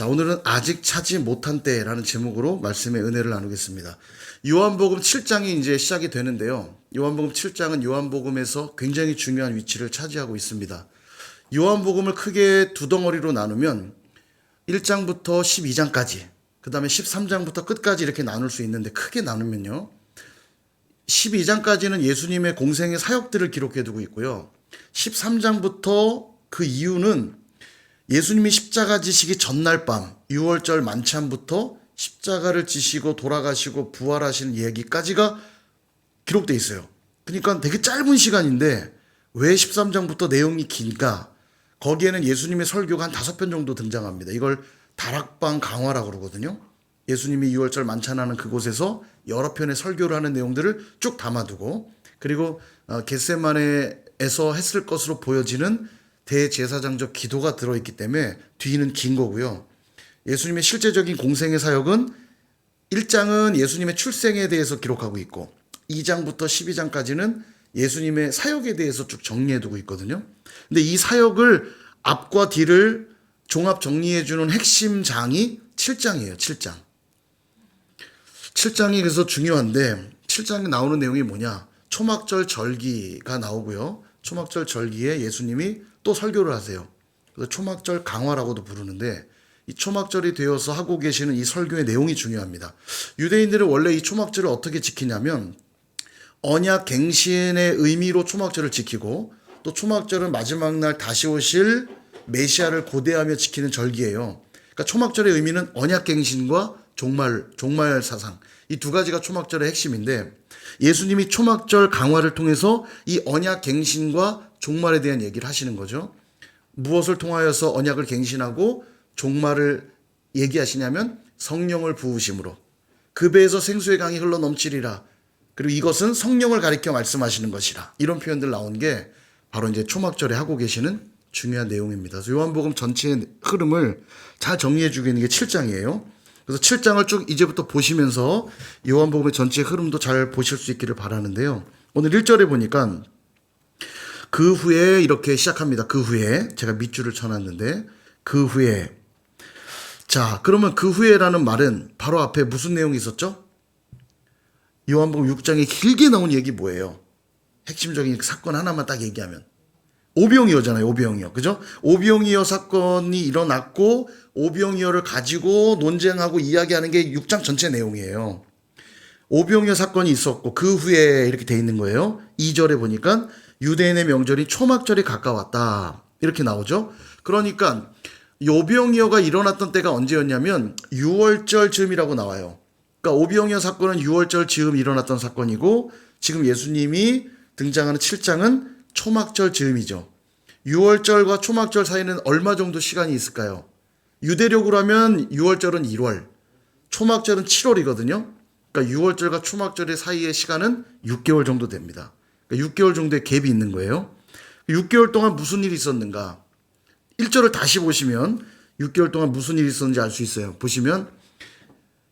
자, 오늘은 아직 차지 못한 때라는 제목으로 말씀의 은혜를 나누겠습니다. 요한복음 7장이 이제 시작이 되는데요. 요한복음 7장은 요한복음에서 굉장히 중요한 위치를 차지하고 있습니다. 요한복음을 크게 두 덩어리로 나누면 1장부터 12장까지, 그 다음에 13장부터 끝까지 이렇게 나눌 수 있는데, 크게 나누면요, 12장까지는 예수님의 공생의 사역들을 기록해 두고 있고요. 13장부터 그 이유는 예수님이 십자가 지시기 전날 밤 6월절 만찬부터 십자가를 지시고 돌아가시고 부활하시는 얘기까지가 기록돼 있어요. 그러니까 되게 짧은 시간인데 왜 13장부터 내용이 긴가? 거기에는 예수님의 설교가 한 5편 정도 등장합니다. 이걸 다락방 강화라고 그러거든요. 예수님이 6월절 만찬하는 그곳에서 여러 편의 설교를 하는 내용들을 쭉 담아두고, 그리고 겟세마네에서 했을 것으로 보여지는 대제사장적 기도가 들어있기 때문에 뒤는 긴 거고요. 예수님의 실제적인 공생의 사역은 1장은 예수님의 출생에 대해서 기록하고 있고 2장부터 12장까지는 예수님의 사역에 대해서 쭉 정리해두고 있거든요. 근데 이 사역을 앞과 뒤를 종합 정리해주는 핵심 장이 7장이에요. 7장. 7장이 그래서 중요한데, 7장에 나오는 내용이 뭐냐? 초막절 절기가 나오고요. 초막절 절기에 예수님이 또 설교를 하세요. 그래서 초막절 강화라고도 부르는데, 이 초막절이 되어서 하고 계시는 이 설교의 내용이 중요합니다. 유대인들은 원래 이 초막절을 어떻게 지키냐면 언약 갱신의 의미로 초막절을 지키고, 또 초막절은 마지막 날 다시 오실 메시아를 고대하며 지키는 절기예요. 그러니까 초막절의 의미는 언약 갱신과 종말 사상, 이 두 가지가 초막절의 핵심인데, 예수님이 초막절 강화를 통해서 이 언약 갱신과 종말에 대한 얘기를 하시는 거죠. 무엇을 통하여서 언약을 갱신하고 종말을 얘기하시냐면 성령을 부으심으로 그 배에서 생수의 강이 흘러 넘치리라. 그리고 이것은 성령을 가리켜 말씀하시는 것이라. 이런 표현들 나온 게 바로 이제 초막절에 하고 계시는 중요한 내용입니다. 그래서 요한복음 전체의 흐름을 잘 정리해 주고 있는 게 7장이에요. 그래서 7장을 쭉 이제부터 보시면서 요한복음의 전체 흐름도 잘 보실 수 있기를 바라는데요. 오늘 1절에 보니까 그 후에 이렇게 시작합니다. 그 후에, 제가 밑줄을 쳐놨는데, 그 후에. 자, 그러면 그 후에라는 말은 바로 앞에 무슨 내용이 있었죠? 요한복음 6장에 길게 나온 얘기 뭐예요? 핵심적인 사건 하나만 딱 얘기하면 오병이어잖아요. 오병이어. 그죠? 오병이어 사건이 일어났고 오병이어를 가지고 논쟁하고 이야기하는 게 6장 전체 내용이에요. 오병이어 사건이 있었고 그 후에 이렇게 돼 있는 거예요. 2절에 보니까 유대인의 명절이 초막절이 가까웠다. 이렇게 나오죠. 그러니까 오병이어가 일어났던 때가 언제였냐면 6월절 즈음이라고 나와요. 그러니까 오병이어 사건은 6월절 즈음 일어났던 사건이고, 지금 예수님이 등장하는 7장은 초막절 즈음이죠. 6월절과 초막절 사이는 얼마 정도 시간이 있을까요? 유대력으로 하면 6월절은 1월, 초막절은 7월이거든요. 그러니까 6월절과 초막절의 사이의 시간은 6개월 정도 됩니다. 그러니까 6개월 정도의 갭이 있는 거예요. 6개월 동안 무슨 일이 있었는가? 1절을 다시 보시면 6개월 동안 무슨 일이 있었는지 알 수 있어요. 보시면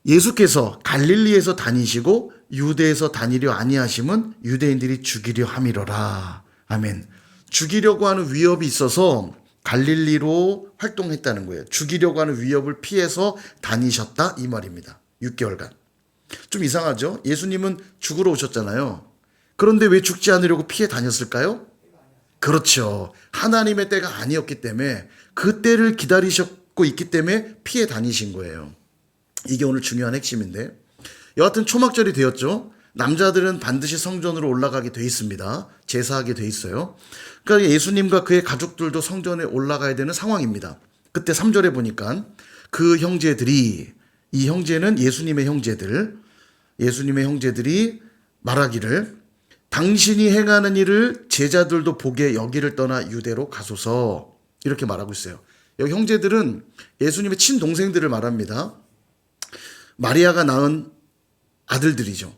예수께서 갈릴리에서 다니시고 유대에서 다니려 아니하심은 유대인들이 죽이려 함이로라. 아멘. 죽이려고 하는 위협이 있어서 갈릴리로 활동했다는 거예요. 죽이려고 하는 위협을 피해서 다니셨다, 이 말입니다. 6개월간. 좀 이상하죠? 예수님은 죽으러 오셨잖아요. 그런데 왜 죽지 않으려고 피해 다녔을까요? 그렇죠. 하나님의 때가 아니었기 때문에, 그 때를 기다리셨고 있기 때문에 피해 다니신 거예요. 이게 오늘 중요한 핵심인데, 여하튼 초막절이 되었죠. 남자들은 반드시 성전으로 올라가게 돼 있습니다. 제사하게 돼 있어요. 그러니까 예수님과 그의 가족들도 성전에 올라가야 되는 상황입니다. 그때 3절에 보니까 그 형제들이, 이 형제는 예수님의 형제들이 말하기를 당신이 행하는 일을 제자들도 보게 여기를 떠나 유대로 가소서, 이렇게 말하고 있어요. 여기 형제들은 예수님의 친동생들을 말합니다. 마리아가 낳은 아들들이죠.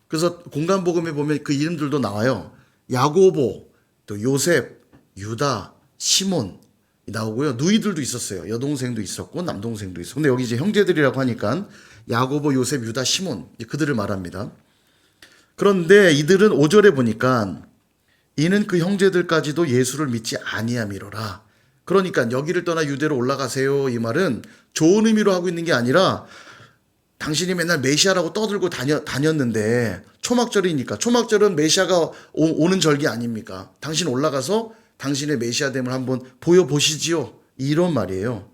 그래서 공간복음에 보면 그 이름들도 나와요. 야고보, 또 요셉, 유다, 시몬 나오고요. 누이들도 있었어요. 여동생도 있었고 남동생도 있었고. 근데 여기 이제 형제들이라고 하니까 야고보, 요셉, 유다, 시몬, 그들을 말합니다. 그런데 이들은 5절에 보니까 이는 그 형제들까지도 예수를 믿지 아니함이로라. 그러니까 여기를 떠나 유대로 올라가세요. 이 말은 좋은 의미로 하고 있는 게 아니라 당신이 맨날 메시아라고 떠들고 다녔는데 초막절이니까 초막절은 메시아가 오는 절기 아닙니까? 당신 올라가서 당신의 메시아됨을 한번 보여보시지요. 이런 말이에요.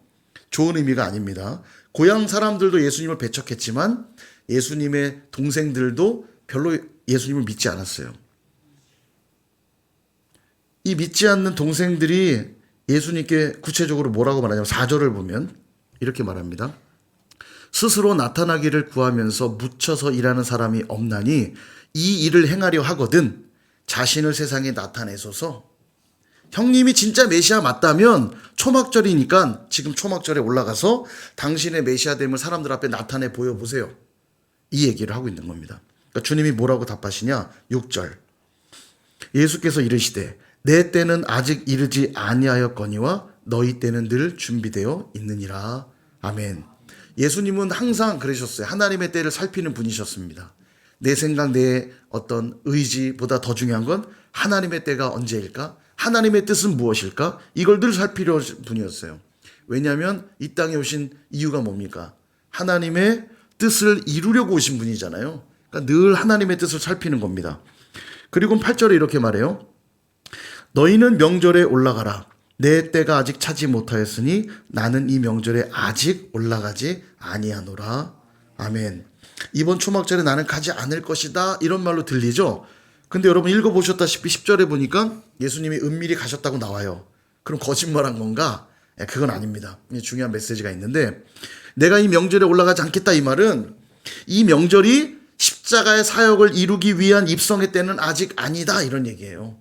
좋은 의미가 아닙니다. 고향 사람들도 예수님을 배척했지만 예수님의 동생들도 별로 예수님을 믿지 않았어요. 이 믿지 않는 동생들이 예수님께 구체적으로 뭐라고 말하냐면 4절을 보면 이렇게 말합니다. 스스로 나타나기를 구하면서 묻혀서 일하는 사람이 없나니 이 일을 행하려 하거든 자신을 세상에 나타내소서. 형님이 진짜 메시아 맞다면 초막절이니까 지금 초막절에 올라가서 당신의 메시아됨을 사람들 앞에 나타내 보여보세요. 이 얘기를 하고 있는 겁니다. 그러니까 주님이 뭐라고 답하시냐? 6절. 예수께서 이르시되 내 때는 아직 이르지 아니하였거니와 너희 때는 늘 준비되어 있느니라. 아멘. 예수님은 항상 그러셨어요. 하나님의 때를 살피는 분이셨습니다. 내 생각, 내 어떤 의지보다 더 중요한 건 하나님의 때가 언제일까? 하나님의 뜻은 무엇일까? 이걸 늘 살피려는 분이었어요. 왜냐하면 이 땅에 오신 이유가 뭡니까? 하나님의 뜻을 이루려고 오신 분이잖아요. 그러니까 늘 하나님의 뜻을 살피는 겁니다. 그리고 8절에 이렇게 말해요. 너희는 명절에 올라가라. 내 때가 아직 차지 못하였으니 나는 이 명절에 아직 올라가지 아니하노라. 아멘. 이번 초막절에 나는 가지 않을 것이다. 이런 말로 들리죠? 근데 여러분 읽어보셨다시피 10절에 보니까 예수님이 은밀히 가셨다고 나와요. 그럼 거짓말한 건가? 그건 아닙니다. 중요한 메시지가 있는데 내가 이 명절에 올라가지 않겠다 이 말은 이 명절이 십자가의 사역을 이루기 위한 입성의 때는 아직 아니다 이런 얘기예요.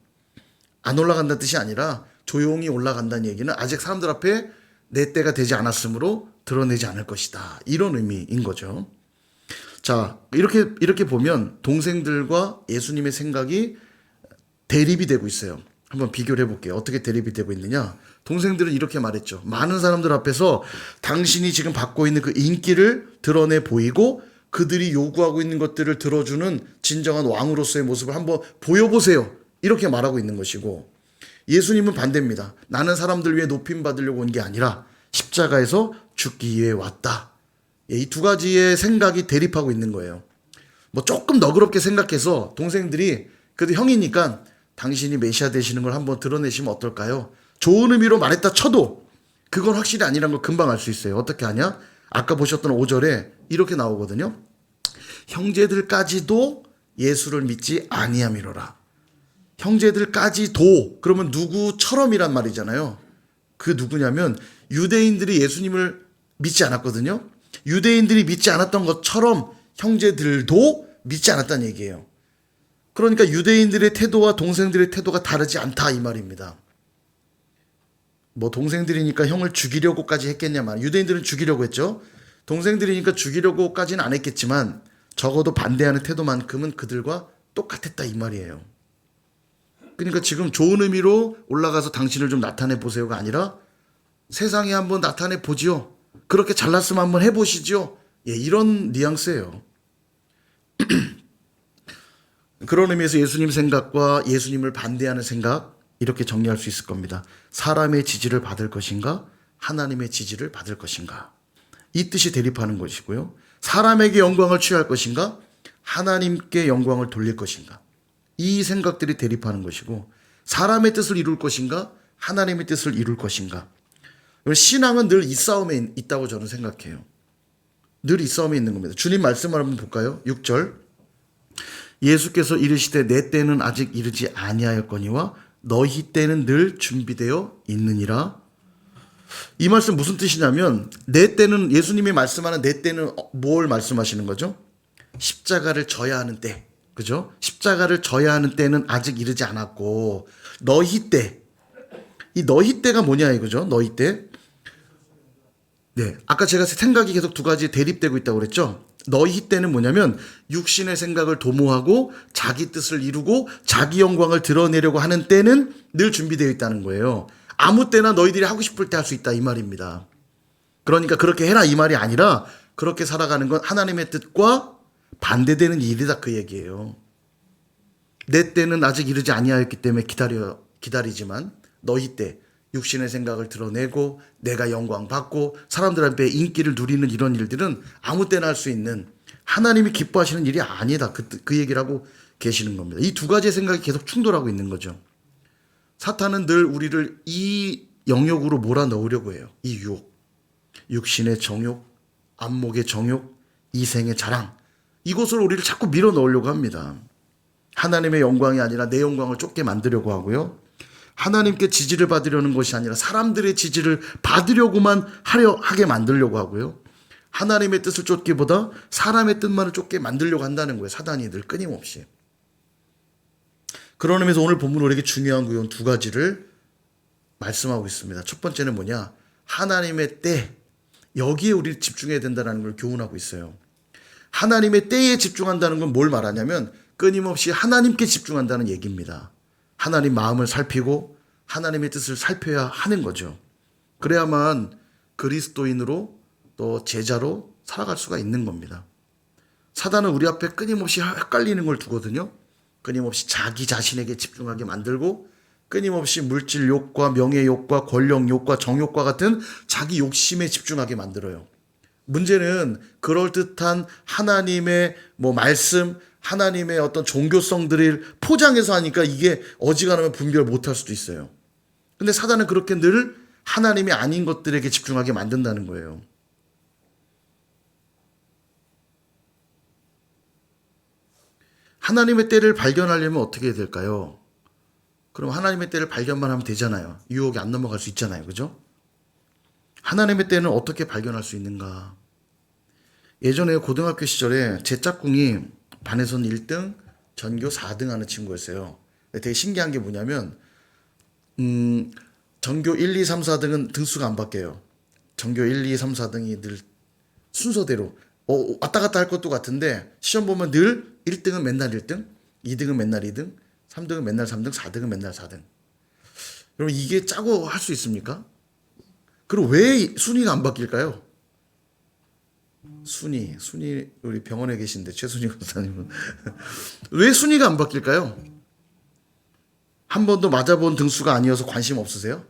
안 올라간다는 뜻이 아니라 조용히 올라간다는 얘기는 아직 사람들 앞에 내 때가 되지 않았으므로 드러내지 않을 것이다. 이런 의미인 거죠. 자, 이렇게 보면 동생들과 예수님의 생각이 대립이 되고 있어요. 한번 비교를 해볼게요. 어떻게 대립이 되고 있느냐. 동생들은 이렇게 말했죠. 많은 사람들 앞에서 당신이 지금 받고 있는 그 인기를 드러내 보이고 그들이 요구하고 있는 것들을 들어주는 진정한 왕으로서의 모습을 한번 보여보세요. 이렇게 말하고 있는 것이고 예수님은 반대입니다. 나는 사람들 위해 높임 받으려고 온 게 아니라 십자가에서 죽기 위해 왔다. 이 두 가지의 생각이 대립하고 있는 거예요. 뭐 조금 너그럽게 생각해서 동생들이 그래도 형이니까 당신이 메시아 되시는 걸 한번 드러내시면 어떨까요? 좋은 의미로 말했다 쳐도 그건 확실히 아니라는 걸 금방 알 수 있어요. 어떻게 하냐? 아까 보셨던 5절에 이렇게 나오거든요. 형제들까지도 예수를 믿지 아니함이로라. 형제들까지도 그러면 누구처럼이란 말이잖아요. 그 누구냐면 유대인들이 예수님을 믿지 않았거든요. 유대인들이 믿지 않았던 것처럼 형제들도 믿지 않았다는 얘기예요. 그러니까 유대인들의 태도와 동생들의 태도가 다르지 않다 이 말입니다. 뭐 동생들이니까 형을 죽이려고까지 했겠냐 말. 유대인들은 죽이려고 했죠. 동생들이니까 죽이려고까지는 안 했겠지만 적어도 반대하는 태도만큼은 그들과 똑같았다 이 말이에요. 그러니까 지금 좋은 의미로 올라가서 당신을 좀 나타내 보세요가 아니라 세상에 한번 나타내 보지요. 그렇게 잘났으면 한번 해보시죠. 예, 이런 뉘앙스예요. 그런 의미에서 예수님 생각과 예수님을 반대하는 생각 이렇게 정리할 수 있을 겁니다. 사람의 지지를 받을 것인가 하나님의 지지를 받을 것인가 이 뜻이 대립하는 것이고요. 사람에게 영광을 취할 것인가 하나님께 영광을 돌릴 것인가 이 생각들이 대립하는 것이고 사람의 뜻을 이룰 것인가 하나님의 뜻을 이룰 것인가. 신앙은 늘 이 싸움에 있다고 저는 생각해요. 늘 이 싸움에 있는 겁니다. 주님 말씀을 한번 볼까요? 6절 예수께서 이르시되 내 때는 아직 이르지 아니하였거니와 너희 때는 늘 준비되어 있느니라. 이 말씀 무슨 뜻이냐면 내 때는 예수님이 말씀하는 내 때는 뭘 말씀하시는 거죠? 십자가를 져야 하는 때. 그죠? 십자가를 져야 하는 때는 아직 이르지 않았고 너희 때. 이 너희 때가 뭐냐 이거죠? 너희 때. 네, 아까 제가 생각이 계속 두 가지 대립되고 있다고 그랬죠? 너희 때는 뭐냐면 육신의 생각을 도모하고 자기 뜻을 이루고 자기 영광을 드러내려고 하는 때는 늘 준비되어 있다는 거예요. 아무 때나 너희들이 하고 싶을 때 할 수 있다 이 말입니다. 그러니까 그렇게 해라 이 말이 아니라 그렇게 살아가는 건 하나님의 뜻과 반대되는 일이다 그 얘기예요. 내 때는 아직 이르지 아니하였기 때문에 기다리지만 너희 때 육신의 생각을 드러내고 내가 영광 받고 사람들 앞에 인기를 누리는 이런 일들은 아무 때나 할 수 있는 하나님이 기뻐하시는 일이 아니다. 그 얘기를 하고 계시는 겁니다. 이 두 가지의 생각이 계속 충돌하고 있는 거죠. 사탄은 늘 우리를 이 영역으로 몰아넣으려고 해요. 이 유혹. 육신의 정욕, 안목의 정욕, 이생의 자랑. 이곳으로 우리를 자꾸 밀어 넣으려고 합니다. 하나님의 영광이 아니라 내 영광을 쫓게 만들려고 하고요. 하나님께 지지를 받으려는 것이 아니라 사람들의 지지를 받으려고만 하게 만들려고 하고요. 하나님의 뜻을 쫓기보다 사람의 뜻만을 쫓게 만들려고 한다는 거예요. 사단이 늘 끊임없이. 그런 의미에서 오늘 본문 우리에게 중요한 구현 두 가지를 말씀하고 있습니다. 첫 번째는 뭐냐? 하나님의 때, 여기에 우리 집중해야 된다는 걸 교훈하고 있어요. 하나님의 때에 집중한다는 건 뭘 말하냐면 끊임없이 하나님께 집중한다는 얘기입니다. 하나님 마음을 살피고 하나님의 뜻을 살펴야 하는 거죠. 그래야만 그리스도인으로 또 제자로 살아갈 수가 있는 겁니다. 사단은 우리 앞에 끊임없이 헷갈리는 걸 두거든요. 끊임없이 자기 자신에게 집중하게 만들고 끊임없이 물질 욕과 명예 욕과 권력 욕과 정욕과 같은 자기 욕심에 집중하게 만들어요. 문제는 그럴듯한 하나님의 말씀, 하나님의 어떤 종교성들을 포장해서 하니까 이게 어지간하면 분별 못할 수도 있어요. 근데 사단은 그렇게 늘 하나님이 아닌 것들에게 집중하게 만든다는 거예요. 하나님의 때를 발견하려면 어떻게 해야 될까요? 그럼 하나님의 때를 발견만 하면 되잖아요. 유혹이 안 넘어갈 수 있잖아요. 그죠? 하나님의 때는 어떻게 발견할 수 있는가? 예전에 고등학교 시절에 제 짝꿍이 반에서는 1등, 전교 4등 하는 친구였어요. 되게 신기한 게 뭐냐면 전교 1, 2, 3, 4등은 등수가 안 바뀌어요. 전교 1, 2, 3, 4등이 늘 순서대로 왔다 갔다 할 것도 같은데 시험 보면 늘 1등은 맨날 1등, 2등은 맨날 2등, 3등은 맨날 3등, 4등은 맨날 4등. 여러분 이게 짜고 할 수 있습니까? 그럼 왜 순위가 안 바뀔까요? 순위 우리 병원에 계신데 최순희 권사님은 왜 순위가 안 바뀔까요? 한 번도 맞아본 등수가 아니어서 관심 없으세요?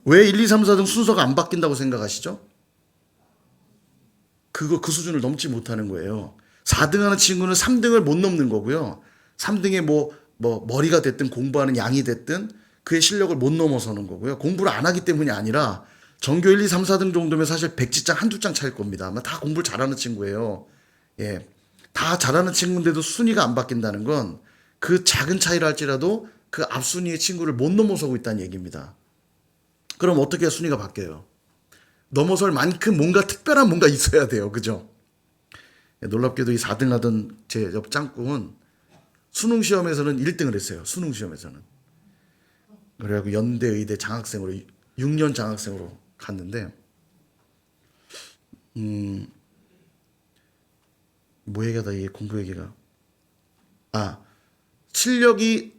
왜 1, 2, 3, 4등 순서가 안 바뀐다고 생각하시죠? 그 수준을 넘지 못하는 거예요. 4등 하는 친구는 3등을 못 넘는 거고요. 3등에 머리가 됐든 공부하는 양이 됐든 그의 실력을 못 넘어서는 거고요. 공부를 안 하기 때문이 아니라 전교 1, 2, 3, 4등 정도면 사실 100지장 한두 장 차일 겁니다. 아마 다 공부를 잘하는 친구예요. 예. 다 잘하는 친구인데도 순위가 안 바뀐다는 건 그 작은 차이라 할지라도 그 앞순위의 친구를 못 넘어서고 있다는 얘기입니다. 그럼 어떻게 순위가 바뀌어요? 넘어설 만큼 뭔가 특별한 뭔가 있어야 돼요. 그죠? 놀랍게도 이 4등 하던 제 옆 짱꿍은 수능 시험에서는 1등을 했어요. 수능 시험에서는. 그래갖고 연대 의대 장학생으로 6년 장학생으로 갔는데 뭐 얘기하다 이게 공부 얘기가 실력이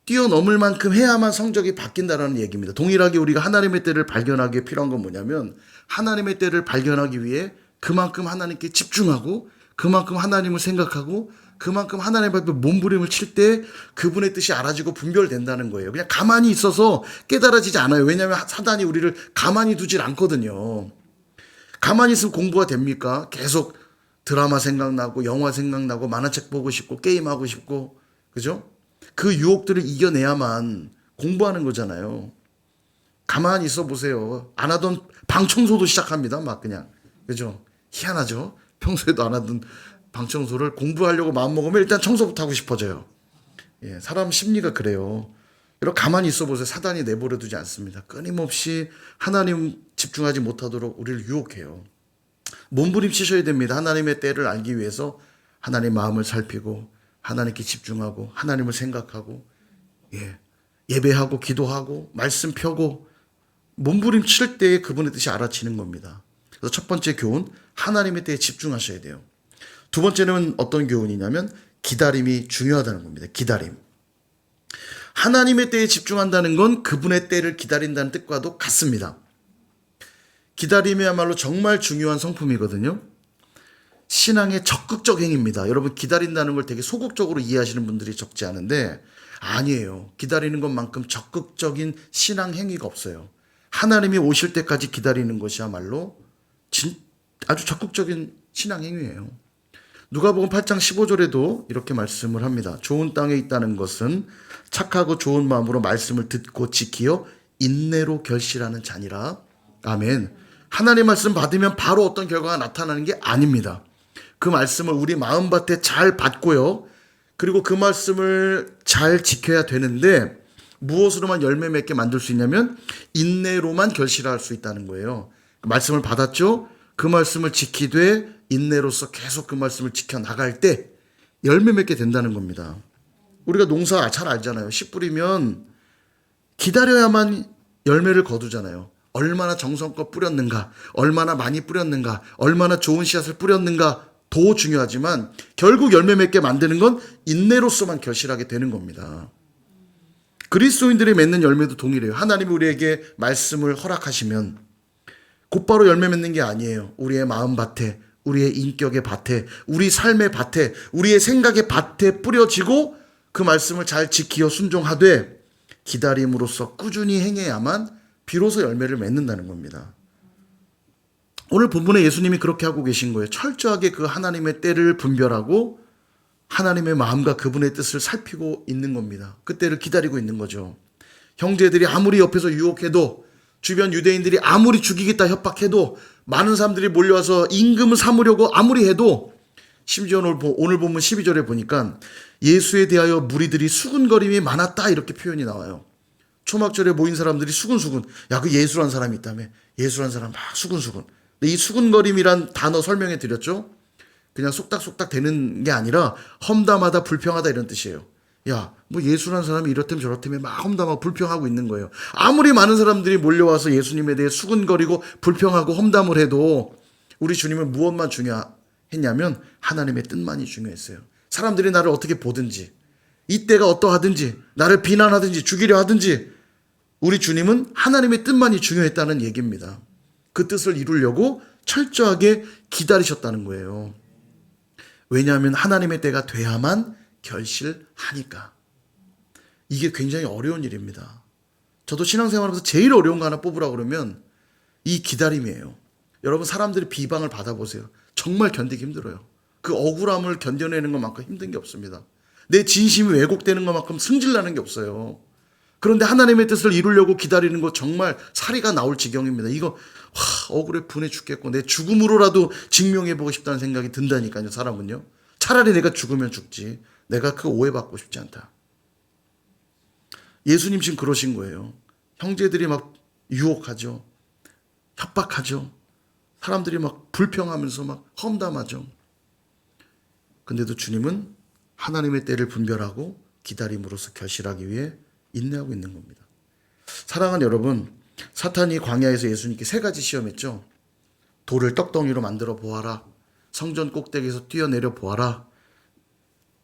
뛰어넘을 만큼 해야만 성적이 바뀐다라는 얘기입니다. 동일하게 우리가 하나님의 때를 발견하기에 필요한 건 뭐냐면 하나님의 때를 발견하기 위해 그만큼 하나님께 집중하고 그만큼 하나님을 생각하고 그만큼 하나님 앞에 몸부림을 칠 때 그분의 뜻이 알아지고 분별된다는 거예요. 그냥 가만히 있어서 깨달아지지 않아요. 왜냐하면 사단이 우리를 가만히 두질 않거든요. 가만히 있으면 공부가 됩니까? 계속 드라마 생각나고 영화 생각나고 만화책 보고 싶고 게임하고 싶고 그죠? 그 유혹들을 이겨내야만 공부하는 거잖아요. 가만히 있어 보세요. 안 하던 방 청소도 시작합니다. 막 그냥. 그죠? 희한하죠? 평소에도 안 하던 방 청소를 공부하려고 마음먹으면 일단 청소부터 하고 싶어져요. 예, 사람 심리가 그래요. 여러분 가만히 있어 보세요. 사단이 내버려 두지 않습니다. 끊임없이 하나님 집중하지 못하도록 우리를 유혹해요. 몸부림치셔야 됩니다. 하나님의 때를 알기 위해서 하나님의 마음을 살피고 하나님께 집중하고 하나님을 생각하고 예배하고 기도하고 말씀 펴고 몸부림칠 때 그분의 뜻이 알아지는 겁니다. 그래서 첫 번째 교훈, 하나님의 때에 집중하셔야 돼요. 두 번째는 어떤 교훈이냐면 기다림이 중요하다는 겁니다. 기다림. 하나님의 때에 집중한다는 건 그분의 때를 기다린다는 뜻과도 같습니다. 기다림이야말로 정말 중요한 성품이거든요. 신앙의 적극적 행위입니다. 여러분 기다린다는 걸 되게 소극적으로 이해하시는 분들이 적지 않은데 아니에요. 기다리는 것만큼 적극적인 신앙 행위가 없어요. 하나님이 오실 때까지 기다리는 것이야말로 아주 적극적인 신앙 행위예요. 누가복음 8장 15절에도 이렇게 말씀을 합니다. 좋은 땅에 있다는 것은 착하고 좋은 마음으로 말씀을 듣고 지키어 인내로 결실하는 자니라. 아멘. 하나님 말씀 받으면 바로 어떤 결과가 나타나는 게 아닙니다. 그 말씀을 우리 마음밭에 잘 받고요. 그리고 그 말씀을 잘 지켜야 되는데 무엇으로만 열매 맺게 만들 수 있냐면 인내로만 결실할 수 있다는 거예요. 그 말씀을 받았죠. 그 말씀을 지키되 인내로서 계속 그 말씀을 지켜나갈 때 열매 맺게 된다는 겁니다. 우리가 농사 잘 알잖아요. 씨 뿌리면 기다려야만 열매를 거두잖아요. 얼마나 정성껏 뿌렸는가, 얼마나 많이 뿌렸는가, 얼마나 좋은 씨앗을 뿌렸는가 더 중요하지만 결국 열매 맺게 만드는 건 인내로서만 결실하게 되는 겁니다. 그리스도인들이 맺는 열매도 동일해요. 하나님이 우리에게 말씀을 허락하시면 곧바로 열매 맺는 게 아니에요. 우리의 마음밭에, 우리의 인격의 밭에, 우리 삶의 밭에, 우리의 생각의 밭에 뿌려지고 그 말씀을 잘 지키어 순종하되 기다림으로써 꾸준히 행해야만 비로소 열매를 맺는다는 겁니다. 오늘 본문에 예수님이 그렇게 하고 계신 거예요. 철저하게 그 하나님의 때를 분별하고 하나님의 마음과 그분의 뜻을 살피고 있는 겁니다. 그 때를 기다리고 있는 거죠. 형제들이 아무리 옆에서 유혹해도 주변 유대인들이 아무리 죽이겠다 협박해도 많은 사람들이 몰려와서 임금을 삼으려고 아무리 해도 심지어 오늘 본문 12절에 보니까 예수에 대하여 무리들이 수군거림이 많았다 이렇게 표현이 나와요. 초막절에 모인 사람들이 수군수군. 야, 그 예수란 사람이 있다며. 예수란 사람 막 수군수군. 근데 이 수군거림이란 단어 설명해 드렸죠. 그냥 속닥속닥 되는 게 아니라 험담하다 불평하다 이런 뜻이에요. 야, 뭐 예수란 사람이 이렇다면 저렇다면 막 험담하고 불평하고 있는 거예요. 아무리 많은 사람들이 몰려와서 예수님에 대해 수군거리고 불평하고 험담을 해도 우리 주님은 무엇만 중요했냐면 하나님의 뜻만이 중요했어요. 사람들이 나를 어떻게 보든지 이때가 어떠하든지 나를 비난하든지 죽이려 하든지 우리 주님은 하나님의 뜻만이 중요했다는 얘기입니다. 그 뜻을 이루려고 철저하게 기다리셨다는 거예요. 왜냐하면 하나님의 때가 돼야만 결실하니까. 이게 굉장히 어려운 일입니다. 저도 신앙생활하면서 제일 어려운 거 하나 뽑으라고 그러면 이 기다림이에요. 여러분 사람들이 비방을 받아보세요. 정말 견디기 힘들어요. 그 억울함을 견뎌내는 것만큼 힘든 게 없습니다. 내 진심이 왜곡되는 것만큼 승질나는 게 없어요. 그런데 하나님의 뜻을 이루려고 기다리는 거 정말 사리가 나올 지경입니다. 이거 억울해 분해 죽겠고 내 죽음으로라도 증명해보고 싶다는 생각이 든다니까요. 사람은요. 차라리 내가 죽으면 죽지. 내가 그 오해받고 싶지 않다. 예수님 지금 그러신 거예요. 형제들이 막 유혹하죠. 협박하죠. 사람들이 막 불평하면서 막 험담하죠. 근데도 주님은 하나님의 때를 분별하고 기다림으로써 결실하기 위해 인내하고 있는 겁니다. 사랑하는 여러분, 사탄이 광야에서 예수님께 세 가지 시험했죠. 돌을 떡덩이로 만들어 보아라. 성전 꼭대기에서 뛰어내려 보아라.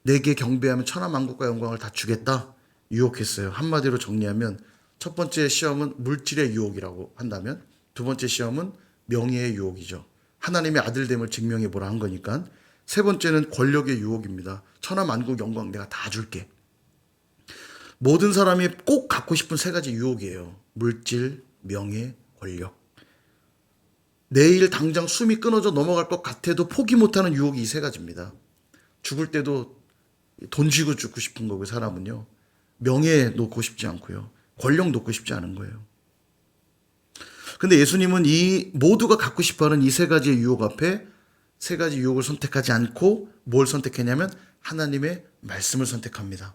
내게 경배하면 천하만국과 영광을 다 주겠다. 유혹했어요. 한마디로 정리하면 첫 번째 시험은 물질의 유혹이라고 한다면 두 번째 시험은 명예의 유혹이죠. 하나님의 아들됨을 증명해 보라 한 거니까. 세 번째는 권력의 유혹입니다. 천하만국 영광 내가 다 줄게. 모든 사람이 꼭 갖고 싶은 세 가지 유혹이에요. 물질, 명예, 권력. 내일 당장 숨이 끊어져 넘어갈 것 같아도 포기 못하는 유혹이 이 세 가지입니다. 죽을 때도 돈 쥐고 죽고 싶은 거고요. 사람은요. 명예 놓고 싶지 않고요. 권력 놓고 싶지 않은 거예요. 근데 예수님은 이 모두가 갖고 싶어하는 이 세 가지의 유혹 앞에 세 가지 유혹을 선택하지 않고 뭘 선택했냐면 하나님의 말씀을 선택합니다.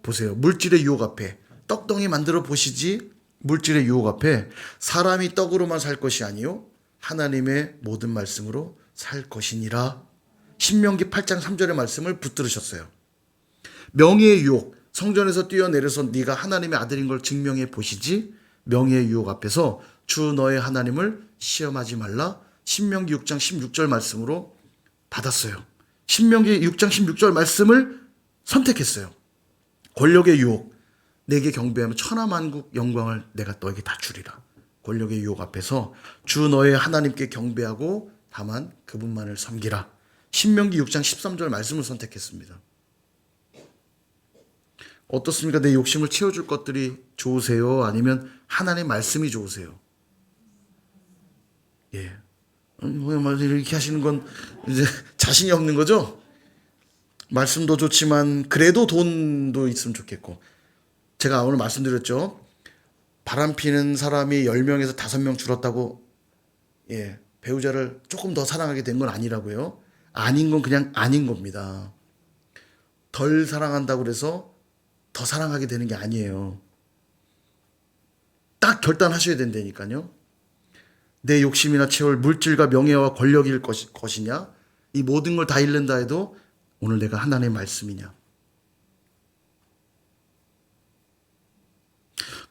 보세요. 물질의 유혹 앞에 떡덩이 만들어 보시지. 물질의 유혹 앞에 사람이 떡으로만 살 것이 아니요 하나님의 모든 말씀으로 살 것이니라. 신명기 8장 3절의 말씀을 붙들으셨어요. 명예의 유혹, 성전에서 뛰어내려서 네가 하나님의 아들인 걸 증명해 보시지. 명예의 유혹 앞에서 주 너의 하나님을 시험하지 말라. 신명기 6장 16절 말씀으로 받았어요. 신명기 6장 16절 말씀을 선택했어요. 권력의 유혹, 내게 경배하면 천하만국 영광을 내가 너에게 다 주리라. 권력의 유혹 앞에서 주 너의 하나님께 경배하고 다만 그분만을 섬기라. 신명기 6장 13절 말씀을 선택했습니다. 어떻습니까? 내 욕심을 채워줄 것들이 좋으세요? 아니면 하나님의 말씀이 좋으세요? 예. 이렇게 하시는 건 이제 자신이 없는 거죠? 말씀도 좋지만 그래도 돈도 있으면 좋겠고, 제가 오늘 말씀드렸죠. 바람 피는 사람이 10명에서 5명 줄었다고, 예, 배우자를 조금 더 사랑하게 된 건 아니라고요. 아닌 건 그냥 아닌 겁니다. 덜 사랑한다고 그래서 더 사랑하게 되는 게 아니에요. 딱 결단하셔야 된다니까요. 내 욕심이나 채울 물질과 명예와 권력일 것이냐, 이 모든 걸 다 잃는다 해도 오늘 내가 하나님의 말씀이냐.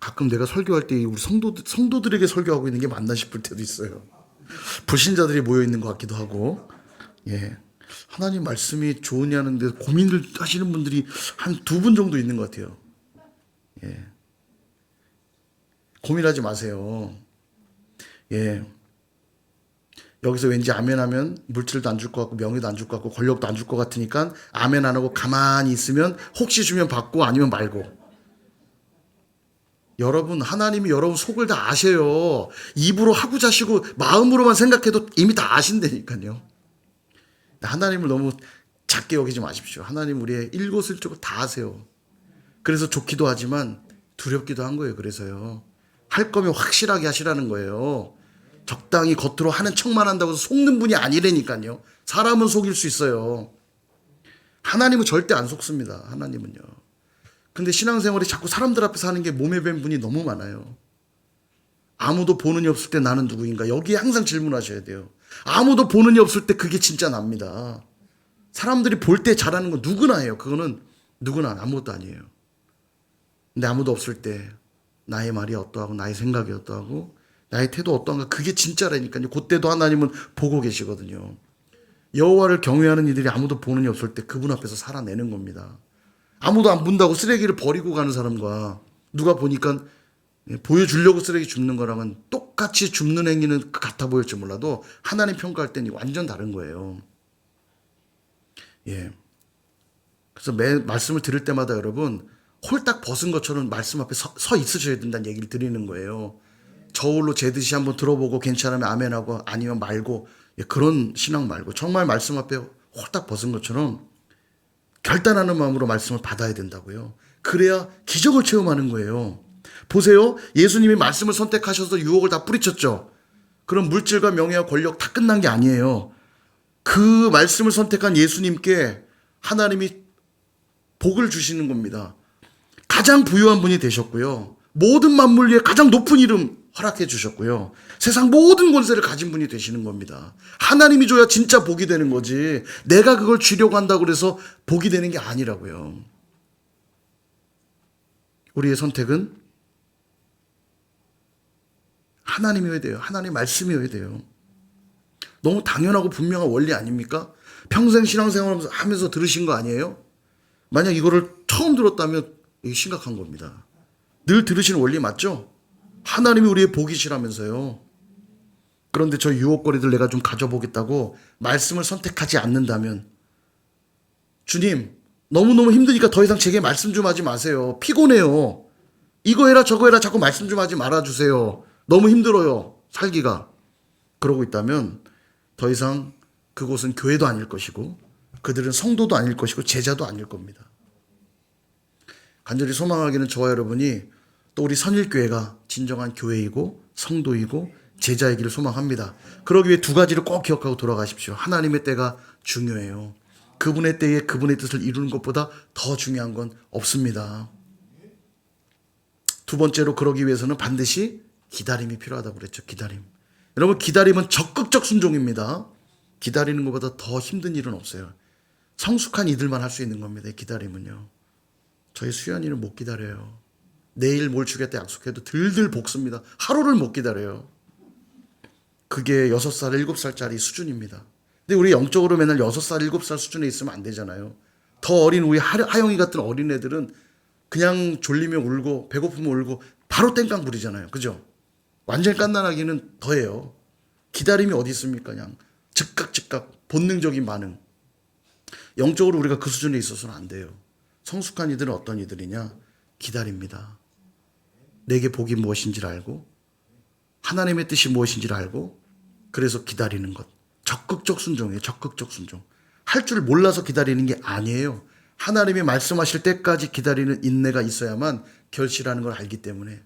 가끔 내가 설교할 때 우리 성도들에게 설교하고 있는 게 맞나 싶을 때도 있어요. 불신자들이 모여 있는 것 같기도 하고, 예, 하나님 말씀이 좋으냐는데 고민을 하시는 분들이 한 2분 정도 있는 것 같아요. 예, 고민하지 마세요. 예, 여기서 왠지 아멘하면 물질도 안 줄 것 같고 명예도 안 줄 것 같고 권력도 안 줄 것 같으니까 아멘 안 하고 가만히 있으면 혹시 주면 받고 아니면 말고. 여러분, 하나님이 여러분 속을 다 아셔요. 입으로 하고 자시고 마음으로만 생각해도 이미 다 아신다니까요. 하나님을 너무 작게 여기지 마십시오. 하나님 우리의 일거수일투족을 다 아세요. 그래서 좋기도 하지만 두렵기도 한 거예요. 그래서요. 할 거면 확실하게 하시라는 거예요. 적당히 겉으로 하는 척만 한다고 해서 속는 분이 아니라니까요. 사람은 속일 수 있어요. 하나님은 절대 안 속습니다. 하나님은요. 근데 신앙생활이 자꾸 사람들 앞에서 하는 게 몸에 밴 분이 너무 많아요. 아무도 보는 이 없을 때 나는 누구인가? 여기에 항상 질문하셔야 돼요. 아무도 보는 이 없을 때 그게 진짜 납니다. 사람들이 볼 때 잘하는 건 누구나 해요. 그거는 누구나 아무것도 아니에요. 근데 아무도 없을 때 나의 말이 어떠하고 나의 생각이 어떠하고 나의 태도 어떠한가, 그게 진짜라니까요. 그때도 하나님은 보고 계시거든요. 여호와를 경외하는 이들이 아무도 보는 이 없을 때 그분 앞에서 살아내는 겁니다. 아무도 안 본다고 쓰레기를 버리고 가는 사람과 누가 보니까 보여주려고 쓰레기 줍는 거랑은 똑같이 줍는 행위는 같아 보일지 몰라도 하나님 평가할 때는 완전 다른 거예요. 예. 그래서 매 말씀을 들을 때마다 여러분 홀딱 벗은 것처럼 말씀 앞에 서 있으셔야 된다는 얘기를 드리는 거예요. 저울로 재듯이 한번 들어보고 괜찮으면 아멘하고 아니면 말고, 예, 그런 신앙 말고 정말 말씀 앞에 홀딱 벗은 것처럼 결단하는 마음으로 말씀을 받아야 된다고요. 그래야 기적을 체험하는 거예요. 보세요. 예수님이 말씀을 선택하셔서 유혹을 다 뿌리쳤죠. 그럼 물질과 명예와 권력 다 끝난 게 아니에요. 그 말씀을 선택한 예수님께 하나님이 복을 주시는 겁니다. 가장 부유한 분이 되셨고요. 모든 만물 위에 가장 높은 이름 허락해 주셨고요. 세상 모든 권세를 가진 분이 되시는 겁니다. 하나님이 줘야 진짜 복이 되는 거지, 내가 그걸 주려고 한다고 그래서 복이 되는 게 아니라고요. 우리의 선택은 하나님이어야 돼요. 하나님 말씀이어야 돼요. 너무 당연하고 분명한 원리 아닙니까? 평생 신앙생활 하면서 들으신 거 아니에요? 만약 이거를 처음 들었다면 이게 심각한 겁니다. 늘 들으시는 원리 맞죠? 하나님이 우리의 복이시라면서요. 그런데 저 유혹거리들 내가 좀 가져보겠다고 말씀을 선택하지 않는다면, 주님 너무너무 힘드니까 더 이상 제게 말씀 좀 하지 마세요. 피곤해요. 이거 해라 저거 해라 자꾸 말씀 좀 하지 말아주세요. 너무 힘들어요 살기가. 그러고 있다면 더 이상 그곳은 교회도 아닐 것이고 그들은 성도도 아닐 것이고 제자도 아닐 겁니다. 간절히 소망하기는 저와 여러분이 또 우리 선일교회가 진정한 교회이고 성도이고 제자이기를 소망합니다. 그러기 위해 2가지를 꼭 기억하고 돌아가십시오. 하나님의 때가 중요해요. 그분의 때에 그분의 뜻을 이루는 것보다 더 중요한 건 없습니다. 2번째로 그러기 위해서는 반드시 기다림이 필요하다고 그랬죠. 기다림. 여러분, 기다림은 적극적 순종입니다. 기다리는 것보다 더 힘든 일은 없어요. 성숙한 이들만 할 수 있는 겁니다. 기다림은요. 저희 수연이는 못 기다려요. 내일 뭘 주겠다 약속해도 들들 볶습니다. 하루를 못 기다려요. 그게 6살, 7살짜리 수준입니다. 근데 우리 영적으로 맨날 6살, 7살 수준에 있으면 안 되잖아요. 더 어린 우리 하영이 같은 어린애들은 그냥 졸리면 울고 배고프면 울고 바로 땡깡 부리잖아요. 그죠? 완전히 깐난하기는 더해요. 기다림이 어디 있습니까? 그냥 즉각 본능적인 반응. 영적으로 우리가 그 수준에 있어서는 안 돼요. 성숙한 이들은 어떤 이들이냐? 기다립니다. 내게 복이 무엇인지를 알고 하나님의 뜻이 무엇인지를 알고 그래서 기다리는 것. 적극적 순종이에요. 적극적 순종. 할 줄 몰라서 기다리는 게 아니에요. 하나님이 말씀하실 때까지 기다리는 인내가 있어야만 결실하는 걸 알기 때문에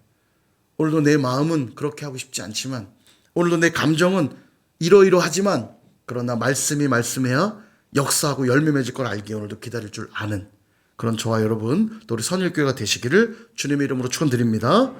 오늘도 내 마음은 그렇게 하고 싶지 않지만 오늘도 내 감정은 이러이러하지만 그러나 말씀이 말씀해야 역사하고 열매 맺을 걸 알기에 오늘도 기다릴 줄 아는 그런 저와 여러분 또 우리 선일교회가 되시기를 주님의 이름으로 축원드립니다.